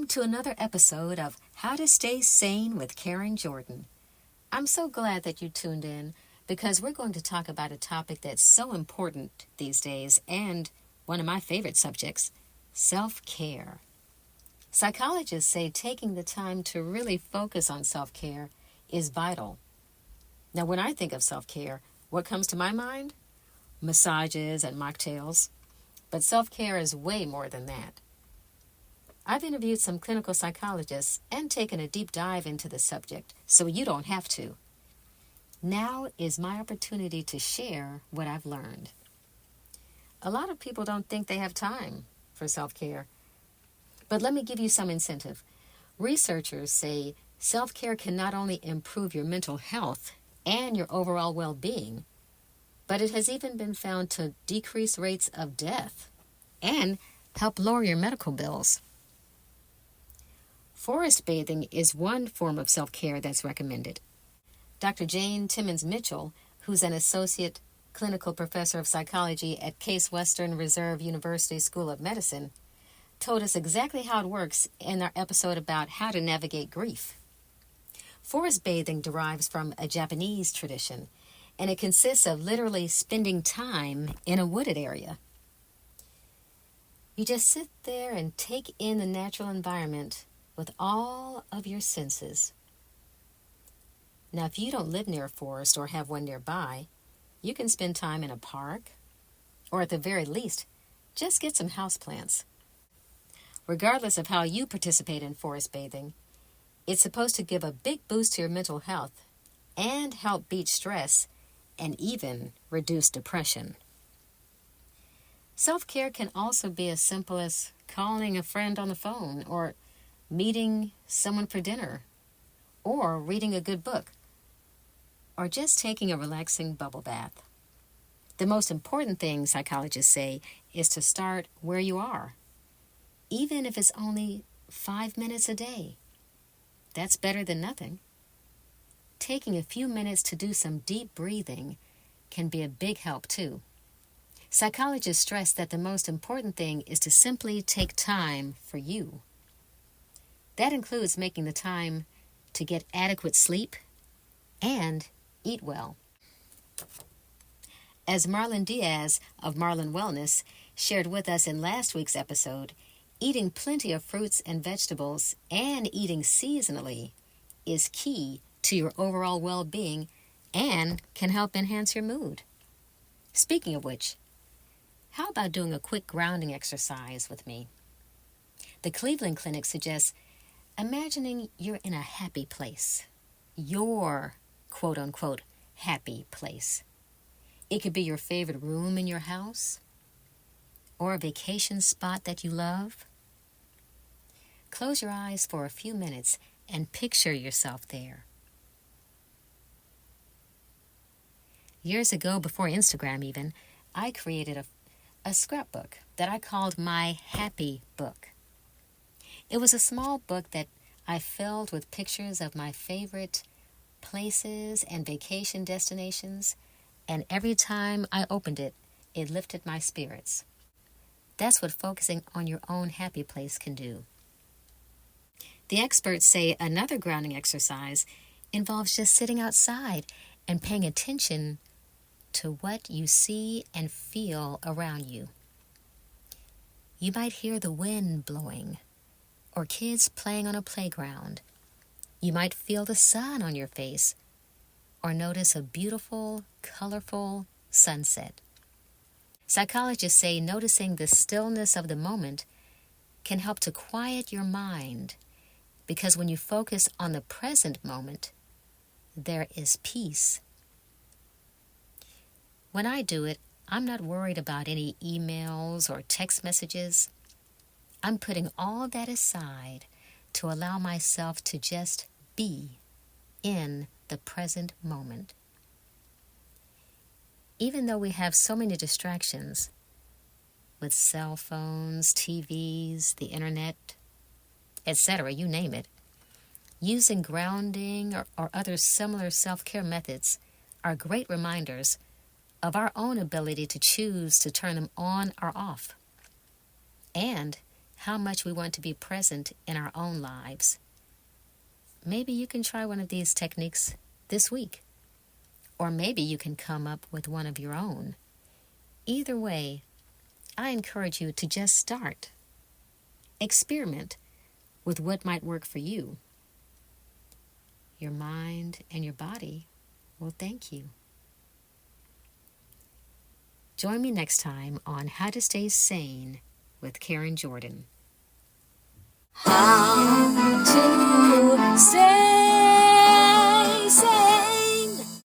to another episode of How to Stay Sane with Karen Jordan. I'm so glad that you tuned in because we're going to talk about a topic that's so important these days and one of my favorite subjects, self-care. Psychologists say taking the time to really focus on self-care is vital. Now, when I think of self-care, what comes to my mind? Massages and mocktails. But self-care is way more than that. I've interviewed some clinical psychologists and taken a deep dive into the subject, so you don't have to. Now is my opportunity to share what I've learned. A lot of people don't think they have time for self-care, but let me give you some incentive. Researchers say self-care can not only improve your mental health and your overall well-being, but it has even been found to decrease rates of death and help lower your medical bills. Forest bathing is one form of self-care that's recommended. Dr. Jane Timmons Mitchell, who's an associate clinical professor of psychology at Case Western Reserve University School of Medicine, told us exactly how it works in our episode about how to navigate grief. Forest bathing derives from a Japanese tradition, and it consists of literally spending time in a wooded area. You just sit there and take in the natural environment with all of your senses. Now, if you don't live near a forest or have one nearby, you can spend time in a park, or at the very least, just get some houseplants. Regardless of how you participate in forest bathing, it's supposed to give a big boost to your mental health and help beat stress and even reduce depression. Self-care can also be as simple as calling a friend on the phone or meeting someone for dinner or reading a good book or just taking a relaxing bubble bath. The most important thing, psychologists say, is to start where you are, even if it's only 5 minutes a day. That's better than nothing. Taking a few minutes to do some deep breathing can be a big help too. Psychologists stress that the most important thing is to simply take time for you. That includes making the time to get adequate sleep and eat well. As Marlon Diaz of Marlon Wellness shared with us in last week's episode, eating plenty of fruits and vegetables and eating seasonally is key to your overall well-being and can help enhance your mood. Speaking of which, how about doing a quick grounding exercise with me? The Cleveland Clinic suggests imagining you're in a happy place, your quote-unquote happy place. It could be your favorite room in your house or a vacation spot that you love. Close your eyes for a few minutes and picture yourself there. Years ago, before Instagram even, I created a scrapbook that I called my Happy Book. It was a small book that I filled with pictures of my favorite places and vacation destinations, and every time I opened it, it lifted my spirits. That's what focusing on your own happy place can do. The experts say another grounding exercise involves just sitting outside and paying attention to what you see and feel around you. You might hear the wind blowing or kids playing on a playground. You might feel the sun on your face or notice a beautiful, colorful sunset. Psychologists say noticing the stillness of the moment can help to quiet your mind because when you focus on the present moment, there is peace. When I do it, I'm not worried about any emails or text messages. I'm putting all that aside to allow myself to just be in the present moment. Even though we have so many distractions with cell phones, TVs, the internet, etc., you name it, using grounding or other similar self-care methods are great reminders of our own ability to choose to turn them on or off. And how much we want to be present in our own lives. Maybe you can try one of these techniques this week. Or maybe you can come up with one of your own. Either way, I encourage you to just start. Experiment with what might work for you. Your mind and your body will thank you. Join me next time on How to Stay Sane with Karen Jordan. How to stay sane.